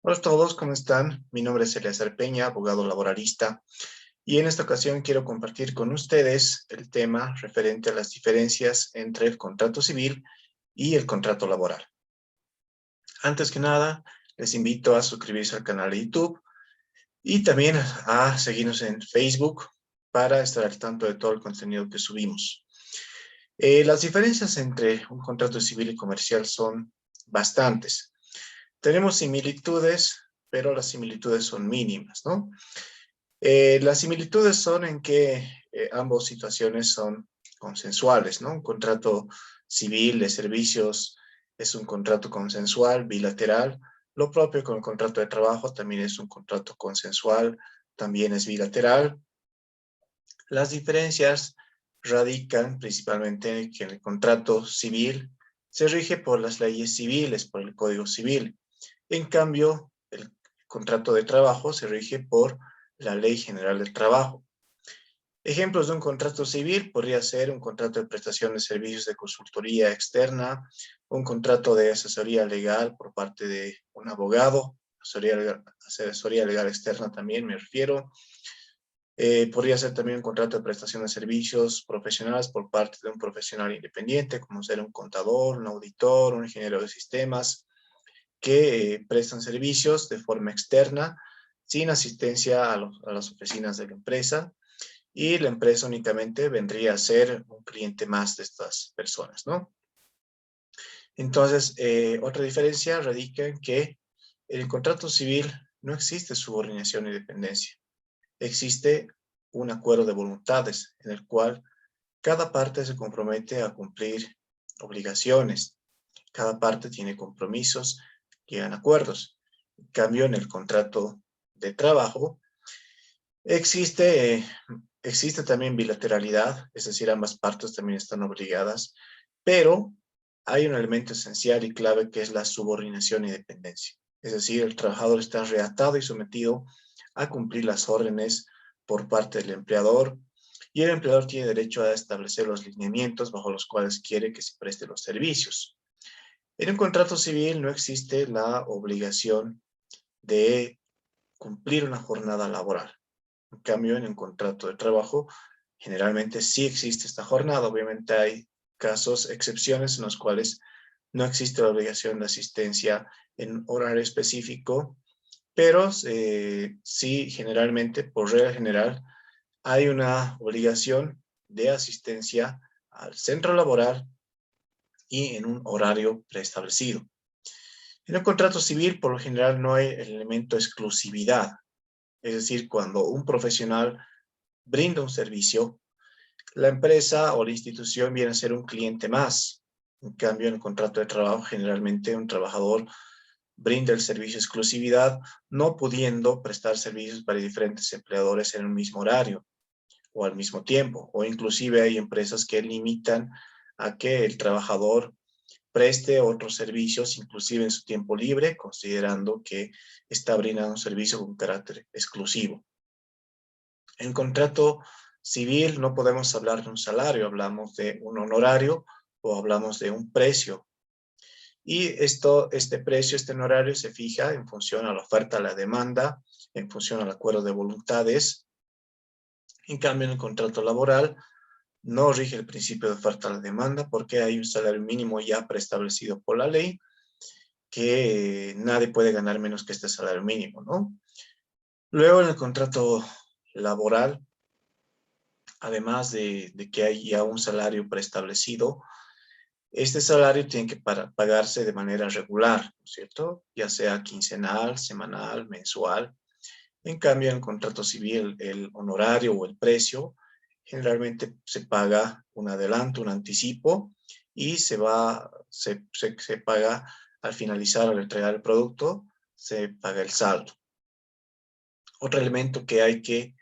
Hola a todos, ¿cómo están? Mi nombre es Eleazar Peña, abogado laboralista, y en esta ocasión quiero compartir con ustedes el tema referente a las diferencias entre el contrato civil y el contrato laboral. Antes que nada, les invito a suscribirse al canal de YouTube y también a seguirnos en Facebook para estar al tanto de todo el contenido que subimos. Las diferencias entre un contrato civil y comercial son bastantes. Tenemos similitudes, pero las similitudes son mínimas, ¿no? Las similitudes son en que ambas situaciones son consensuales, ¿no? Un contrato civil de servicios es un contrato consensual, bilateral. Lo propio con el contrato de trabajo también es un contrato consensual, también es bilateral. Las diferencias radican principalmente en que el contrato civil se rige por las leyes civiles, por el Código Civil. En cambio, el contrato de trabajo se rige por la Ley General del Trabajo. Ejemplos de un contrato civil podría ser un contrato de prestación de servicios de consultoría externa, un contrato de asesoría legal por parte de un abogado, asesoría legal externa también me refiero. Podría ser también un contrato de prestación de servicios profesionales por parte de un profesional independiente, como ser un contador, un auditor, un ingeniero de sistemas, que prestan servicios de forma externa, sin asistencia a las oficinas de la empresa, y la empresa únicamente vendría a ser un cliente más de estas personas, ¿no? Entonces, otra diferencia radica en que en el contrato civil no existe subordinación y dependencia. Existe un acuerdo de voluntades en el cual cada parte se compromete a cumplir obligaciones. Cada parte tiene compromisos, llegan a acuerdos. En cambio, en el contrato de trabajo existe también bilateralidad, es decir, ambas partes también están obligadas, pero hay un elemento esencial y clave que es la subordinación y dependencia. Es decir, el trabajador está reatado y sometido a cumplir las órdenes por parte del empleador, y el empleador tiene derecho a establecer los lineamientos bajo los cuales quiere que se presten los servicios. En un contrato civil no existe la obligación de cumplir una jornada laboral. En cambio, en un contrato de trabajo, generalmente sí existe esta jornada. Obviamente hay casos, excepciones en los cuales no existe la obligación de asistencia en horario específico, pero sí, generalmente, por regla general, hay una obligación de asistencia al centro laboral y en un horario preestablecido. En un contrato civil, por lo general, no hay el elemento exclusividad. Es decir, cuando un profesional brinda un servicio, la empresa o la institución viene a ser un cliente más. En cambio, en el contrato de trabajo, generalmente un trabajador brinda el servicio de exclusividad, no pudiendo prestar servicios para diferentes empleadores en un mismo horario o al mismo tiempo. O inclusive hay empresas que limitan a que el trabajador preste otros servicios, inclusive en su tiempo libre, considerando que está brindando un servicio con carácter exclusivo. En contrato civil no podemos hablar de un salario, hablamos de un honorario o hablamos de un precio. Y este precio, este honorario se fija en función a la oferta, a la demanda, en función al acuerdo de voluntades. En cambio, en el contrato laboral no rige el principio de oferta a la demanda porque hay un salario mínimo ya preestablecido por la ley que nadie puede ganar menos que este salario mínimo, ¿no? Luego, en el contrato laboral, además de que hay ya un salario preestablecido, este salario tiene que pagarse de manera regular, ¿no es cierto? Ya sea quincenal, semanal, mensual. En cambio, en el contrato civil, el honorario o el precio generalmente se paga un adelanto, un anticipo, y se paga al finalizar, al entregar el producto, se paga el saldo. Otro elemento que hay que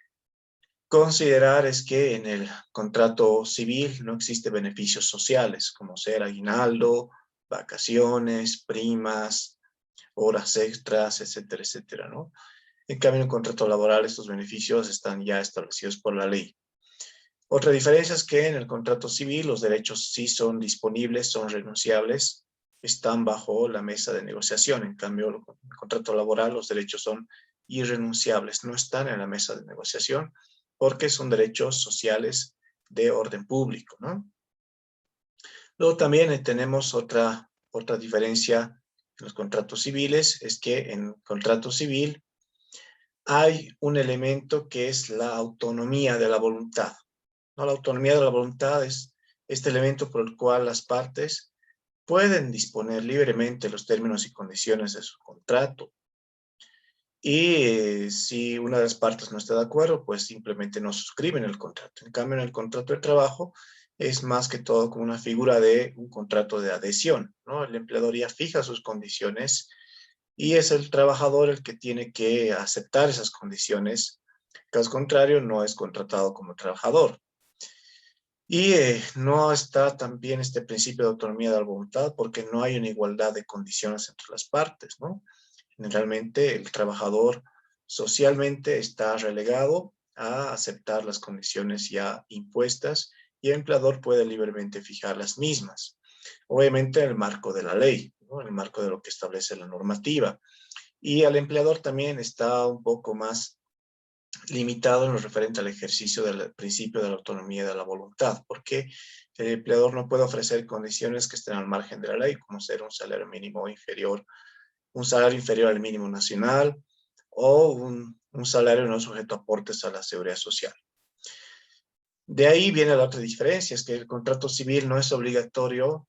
considerar es que en el contrato civil no existe beneficios sociales, como ser aguinaldo, vacaciones, primas, horas extras, etcétera, etcétera, ¿no? En cambio, en el contrato laboral estos beneficios están ya establecidos por la ley. Otra diferencia es que en el contrato civil los derechos sí son disponibles, son renunciables, están bajo la mesa de negociación. En cambio, el contrato laboral, los derechos son irrenunciables, no están en la mesa de negociación porque son derechos sociales de orden público, ¿no? Luego también tenemos otra diferencia en los contratos civiles, es que en contrato civil hay un elemento que es la autonomía de la voluntad, ¿no? La autonomía de la voluntad es este elemento por el cual las partes pueden disponer libremente los términos y condiciones de su contrato. Y si una de las partes no está de acuerdo, pues simplemente no suscriben el contrato. En cambio, en el contrato de trabajo es más que todo como una figura de un contrato de adhesión, ¿no? El empleador ya fija sus condiciones y es el trabajador el que tiene que aceptar esas condiciones. Caso contrario, no es contratado como trabajador. Y no está también este principio de autonomía de la voluntad porque no hay una igualdad de condiciones entre las partes, ¿no? Generalmente el trabajador socialmente está relegado a aceptar las condiciones ya impuestas y el empleador puede libremente fijar las mismas. Obviamente en el marco de la ley, ¿no? En el marco de lo que establece la normativa. Y al empleador también está un poco más limitado en lo referente al ejercicio del principio de la autonomía de la voluntad, porque el empleador no puede ofrecer condiciones que estén al margen de la ley, como ser un salario mínimo inferior, un salario inferior al mínimo nacional o un salario no sujeto a aportes a la seguridad social. De ahí viene la otra diferencia, es que el contrato civil no es obligatorio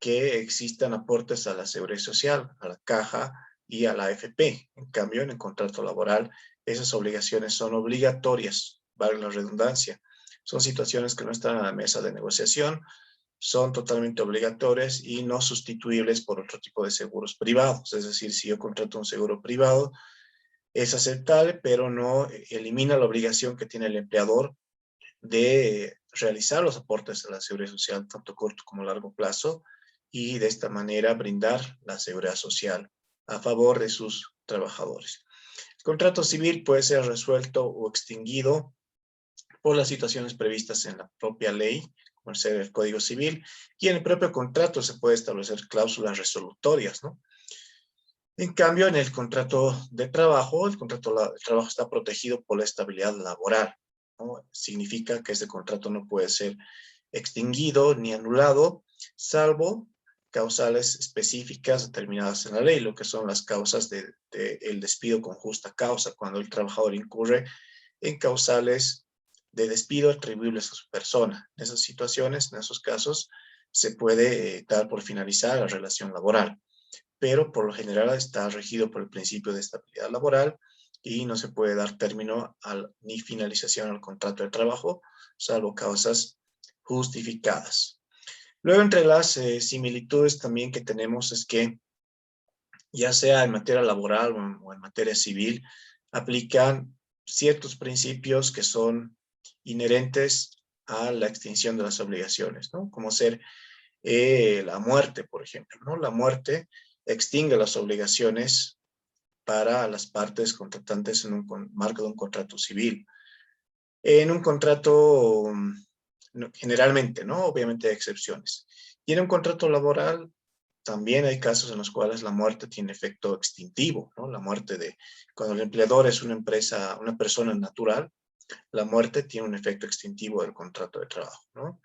que existan aportes a la seguridad social, a la caja y a la AFP. En cambio, en el contrato laboral, esas obligaciones son obligatorias, valga la redundancia. Son situaciones que no están a la mesa de negociación, son totalmente obligatorias y no sustituibles por otro tipo de seguros privados. Es decir, si yo contrato un seguro privado, es aceptable, pero no elimina la obligación que tiene el empleador de realizar los aportes a la seguridad social, tanto corto como largo plazo, y de esta manera brindar la seguridad social a favor de sus trabajadores. El contrato civil puede ser resuelto o extinguido por las situaciones previstas en la propia ley, como ser el Código Civil, y en el propio contrato se puede establecer cláusulas resolutorias, ¿no? En cambio, en el contrato de trabajo, el contrato de trabajo está protegido por la estabilidad laboral, ¿no? Significa que este contrato no puede ser extinguido ni anulado, salvo causales específicas determinadas en la ley, lo que son las causas del despido con justa causa, cuando el trabajador incurre en causales de despido atribuibles a su persona. En esas situaciones, en esos casos, se puede dar por finalizada la relación laboral, pero por lo general está regido por el principio de estabilidad laboral y no se puede dar término ni finalización al contrato de trabajo, salvo causas justificadas. Luego, entre las similitudes también que tenemos es que, ya sea en materia laboral o en materia civil, aplican ciertos principios que son inherentes a la extinción de las obligaciones, ¿no? Como ser la muerte, por ejemplo, ¿no? La muerte extingue las obligaciones para las partes contratantes en un marco de un contrato civil. En un contrato, generalmente, ¿no? Obviamente hay excepciones. Y en un contrato laboral también hay casos en los cuales la muerte tiene efecto extintivo, ¿no? La muerte cuando el empleador es una empresa, una persona natural, la muerte tiene un efecto extintivo del contrato de trabajo, ¿no?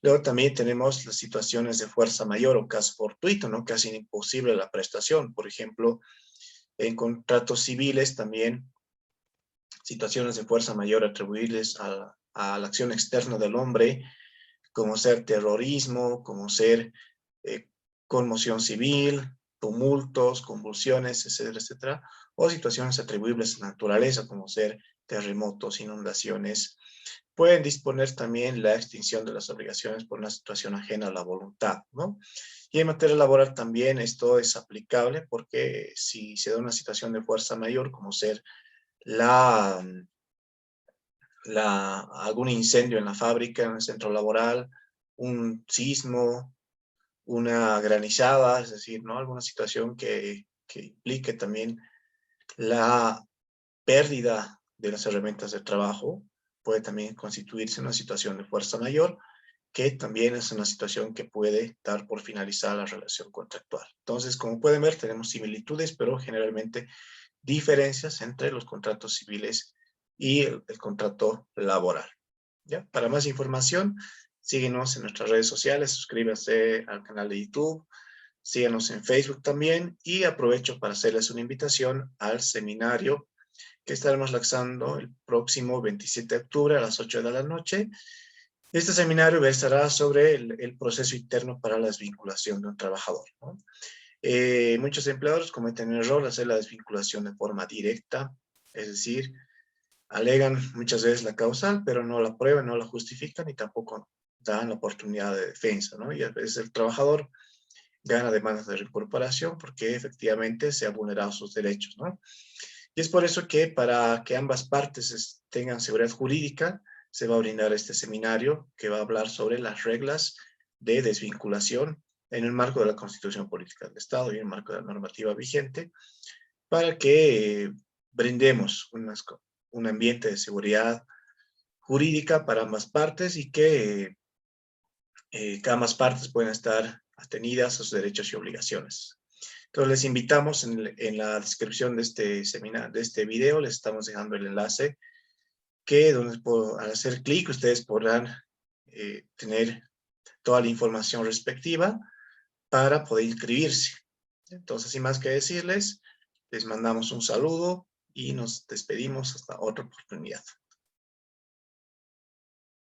Luego también tenemos las situaciones de fuerza mayor o caso fortuito, ¿no? Que hacen imposible la prestación. Por ejemplo, en contratos civiles también situaciones de fuerza mayor atribuibles a la acción externa del hombre, como ser terrorismo, como ser eh, conmoción civil, tumultos, convulsiones, etcétera, etcétera, o situaciones atribuibles a la naturaleza, como ser terremotos, inundaciones, pueden disponer también la extinción de las obligaciones por una situación ajena a la voluntad, ¿no? Y en materia laboral también esto es aplicable porque si se da una situación de fuerza mayor, como ser la, algún incendio en la fábrica, en el centro laboral, un sismo, una granizada, es decir, ¿no? Alguna situación que implique también la pérdida de las herramientas de trabajo, puede también constituirse una situación de fuerza mayor. que también es una situación que puede dar por finalizada la relación contractual. Entonces, como pueden ver, tenemos similitudes, pero generalmente diferencias entre los contratos civiles y el contrato laboral. ¿Ya? Para más información, síguenos en nuestras redes sociales, suscríbase al canal de YouTube, síganos en Facebook también y aprovecho para hacerles una invitación al seminario que estaremos lanzando el próximo 27 de octubre a las 8 de la noche. Este seminario versará sobre el proceso interno para la desvinculación de un trabajador, ¿no? Muchos empleadores cometen el error de hacer la desvinculación de forma directa, es decir, alegan muchas veces la causal, pero no la prueban, no la justifican y tampoco dan la oportunidad de defensa, ¿no? Y a veces el trabajador gana demandas de reincorporación porque efectivamente se han vulnerado sus derechos, ¿no? Y es por eso que para que ambas partes tengan seguridad jurídica, se va a brindar este seminario que va a hablar sobre las reglas de desvinculación en el marco de la Constitución Política del Estado y en el marco de la normativa vigente, para que brindemos un ambiente de seguridad jurídica para ambas partes y que ambas partes puedan estar atenidas a sus derechos y obligaciones. Entonces les invitamos en la descripción de este seminario, de este video, les estamos dejando el enlace que donde al hacer clic ustedes podrán tener toda la información respectiva para poder inscribirse. Entonces, sin más que decirles, les mandamos un saludo y nos despedimos hasta otra oportunidad.